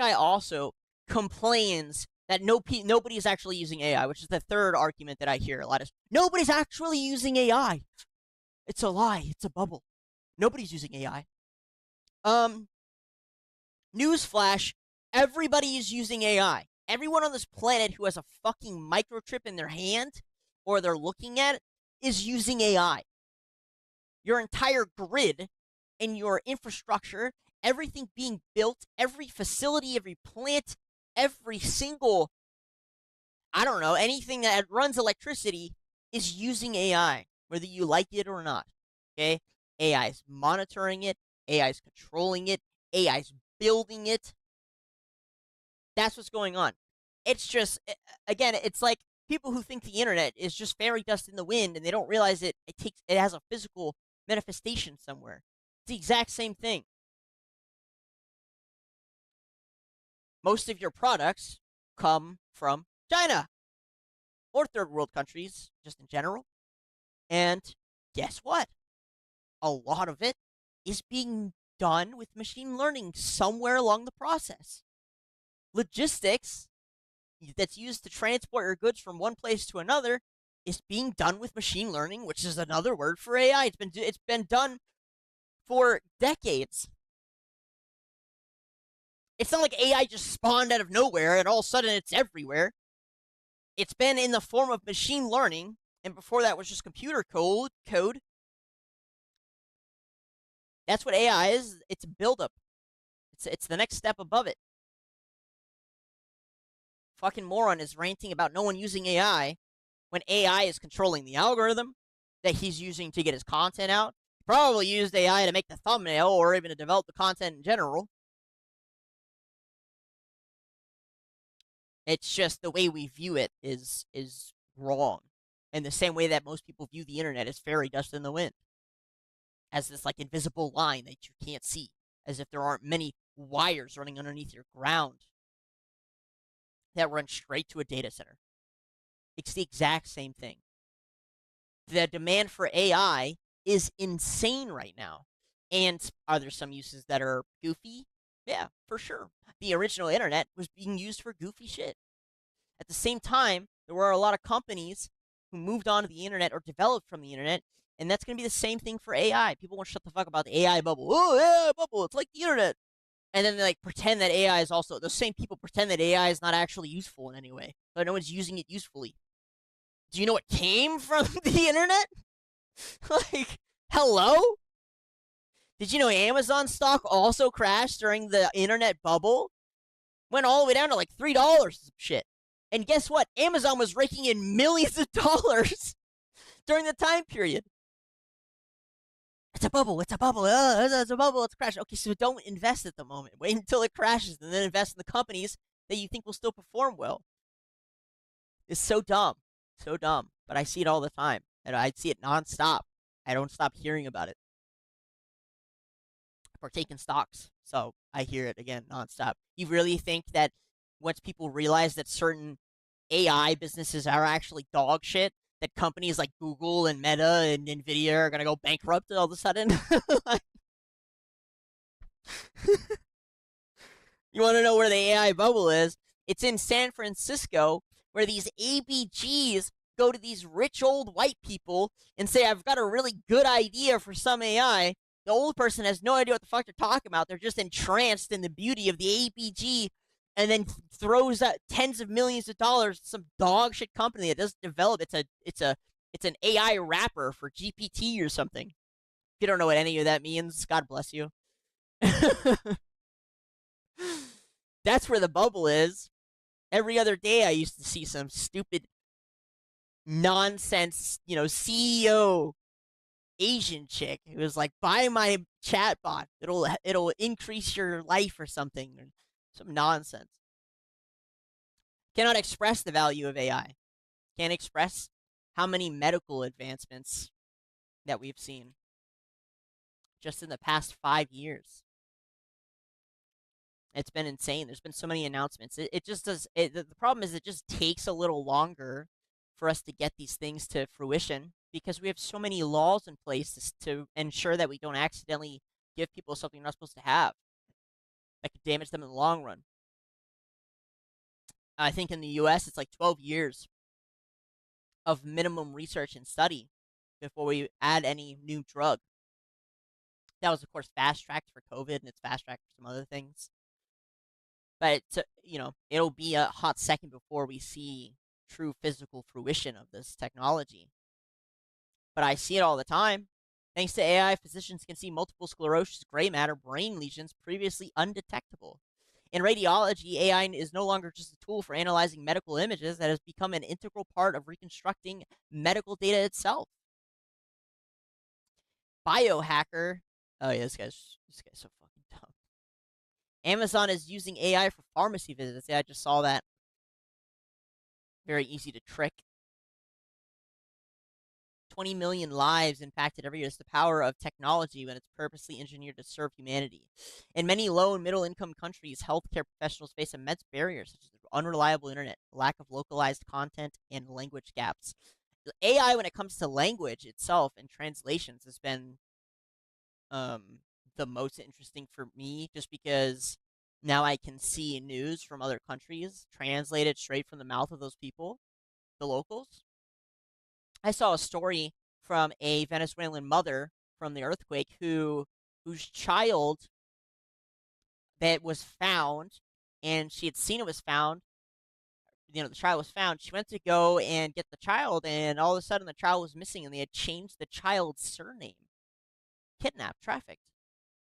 guy also complains that nobody's actually using AI, which is the third argument that I hear a lot is nobody's actually using AI. It's a lie. It's a bubble. Nobody's using AI. Newsflash, everybody is using AI. Everyone on this planet who has a fucking microchip in their hand or they're looking at it is using AI. Your entire grid and your infrastructure, everything being built, every facility, every plant, every single, I don't know, anything that runs electricity is using AI, whether you like it or not. Okay? AI is monitoring it, AI is controlling it, AI is building it. That's what's going on. It's just, again, it's like people who think the internet is just fairy dust in the wind and they don't realize it has a physical manifestation somewhere. It's the exact same thing. Most of your products come from China or third world countries, just in general. And guess what? A lot of it is being done with machine learning somewhere along the process. Logistics that's used to transport your goods from one place to another is being done with machine learning, which is another word for AI. It's been done for decades. It's not like AI just spawned out of nowhere and all of a sudden it's everywhere. It's been in the form of machine learning, and before that was just computer code. That's what AI is. It's a buildup. It's the next step above it. Fucking moron is ranting about no one using AI when AI is controlling the algorithm that he's using to get his content out. He probably used AI to make the thumbnail or even to develop the content in general. It's just the way we view it is wrong. In the same way that most people view the internet as fairy dust in the wind, as this like invisible line that you can't see, as if there aren't many wires running underneath your ground that run straight to a data center. It's the exact same thing. The demand for AI is insane right now. And are there some uses that are goofy? Yeah, for sure. The original internet was being used for goofy shit. At the same time, there were a lot of companies who moved on to the internet or developed from the internet, and that's going to be the same thing for AI. People won't shut the fuck about the AI bubble. Oh, AI bubble, it's like the internet. And then they like pretend that AI is also, those same people pretend that AI is not actually useful in any way, but no one's using it usefully. Do you know what came from the internet? Like, hello? Did you know Amazon stock also crashed during the internet bubble? Went all the way down to like $3 some shit. And guess what? Amazon was raking in millions of dollars during the time period. It's a bubble. It's a bubble. It's a bubble. It's a crash. Okay, so don't invest at the moment. Wait until it crashes and then invest in the companies that you think will still perform well. It's so dumb. So dumb. But I see it all the time. And I see it nonstop. I don't stop hearing about it. For taking stocks. So I hear it again nonstop. You really think that once people realize that certain AI businesses are actually dog shit, that companies like Google and Meta and Nvidia are gonna go bankrupt all of a sudden? You want to know where the AI bubble is? It's in San Francisco, where these ABGs go to these rich old white people and say, I've got a really good idea for some AI. The old person has no idea what the fuck they're talking about. They're just entranced in the beauty of the ABG and then throws out tens of millions of dollars to some dog shit company that doesn't develop. It's an AI wrapper for GPT or something. If you don't know what any of that means, God bless you. That's where the bubble is. Every other day I used to see some stupid nonsense, CEO Asian chick who was like, buy my chatbot. It'll increase your life or something. Or some nonsense. Cannot express the value of AI. Can't express how many medical advancements that we've seen just in the past 5 years. It's been insane. There's been so many announcements. It just does. The problem is it just takes a little longer for us to get these things to fruition because we have so many laws in place to ensure that we don't accidentally give people something they're not supposed to have that could damage them in the long run. I think in the US, it's like 12 years of minimum research and study before we add any new drug. That was, of course, fast tracked for COVID, and it's fast tracked for some other things. But it'll be a hot second before we see true physical fruition of this technology. But I see it all the time. Thanks to AI, physicians can see multiple sclerosis, gray matter, brain lesions previously undetectable. In radiology, AI is no longer just a tool for analyzing medical images that has become an integral part of reconstructing medical data itself. Biohacker. Oh yeah, this guy's so fucking dumb. Amazon is using AI for pharmacy visits. Yeah, I just saw that. Very easy to trick. 20 million lives impacted every year. It's the power of technology when it's purposely engineered to serve humanity. In many low and middle income countries, healthcare professionals face immense barriers such as unreliable internet, lack of localized content, and language gaps. AI, when it comes to language itself and translations, has been the most interesting for me, just because now I can see news from other countries translated straight from the mouth of those people, the locals. I saw a story from a Venezuelan mother from the earthquake whose child that was found, and she had seen it was found. The child was found. She went to go and get the child, and all of a sudden the child was missing, and they had changed the child's surname. Kidnapped, trafficked.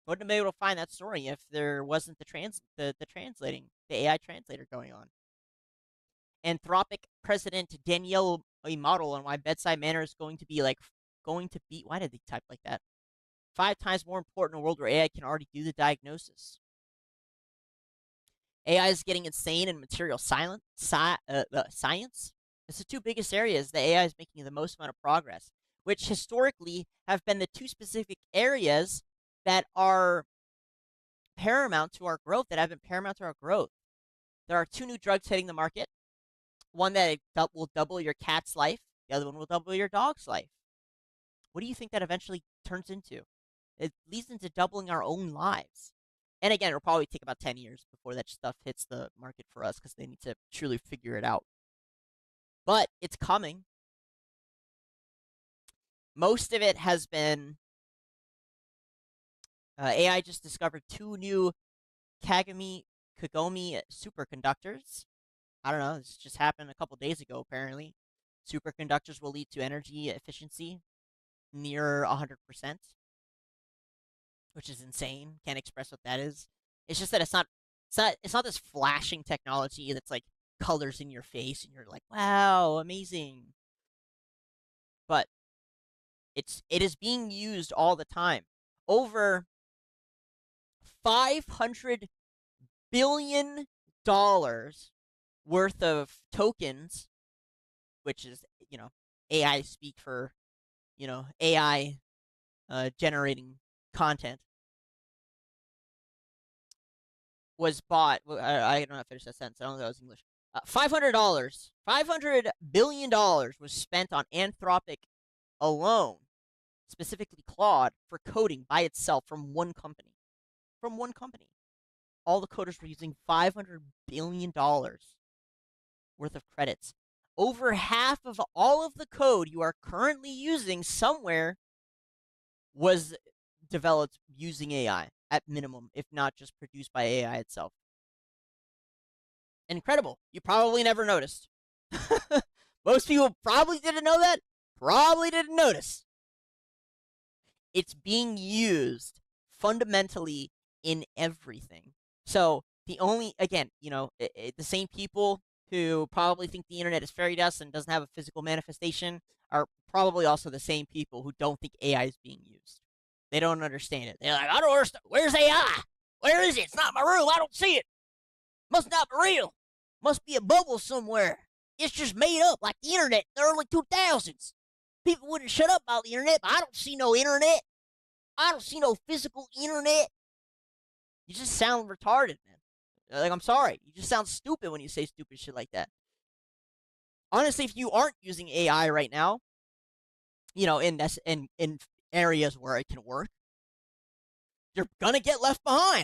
Wouldn't have been able to find that story if there wasn't the translating, the AI translator going on. Anthropic president Danielle a model on why bedside manner is going to be why did they type like that? 5 times more important in a world where AI can already do the diagnosis. AI is getting insane in material science. It's the 2 biggest areas that AI is making the most amount of progress, which historically have been the 2 specific areas that are paramount to our growth, There are 2 new drugs hitting the market. One that will double your cat's life. The other one will double your dog's life. What do you think that eventually turns into? It leads into doubling our own lives. And again, it'll probably take about 10 years before that stuff hits the market for us because they need to truly figure it out. But it's coming. Most of it has been AI just discovered 2 new Kagami superconductors. I don't know. This just happened a couple days ago, apparently. Superconductors will lead to energy efficiency near 100%, which is insane. Can't express what that is. It's just that it's not this flashing technology that's like colors in your face and you're like, wow, amazing. But it is being used all the time. Over $500 billion worth of tokens, which is, AI speak for, AI generating content, was bought. I don't know if I finished that sentence. I don't know if that was English. $500 billion was spent on Anthropic alone, specifically Claude, for coding by itself from one company. From one company. All the coders were using $500 billion worth of credits. Over half of all of the code you are currently using somewhere was developed using AI at minimum, if not just produced by AI itself. Incredible. You probably never noticed. Most people probably didn't know that. Probably didn't notice. It's being used fundamentally in everything. So again, the same people who probably think the internet is fairy dust and doesn't have a physical manifestation are probably also the same people who don't think AI is being used. They don't understand it. They're like, I don't understand. Where's AI? Where is it? It's not in my room. I don't see it. Must not be real. Must be a bubble somewhere. It's just made up like the internet in the early 2000s. People wouldn't shut up about the internet, but I don't see no internet. I don't see no physical internet. You just sound retarded, man. Like, I'm sorry. You just sound stupid when you say stupid shit like that. Honestly, if you aren't using AI right now, in areas where it can work, you're gonna get left behind.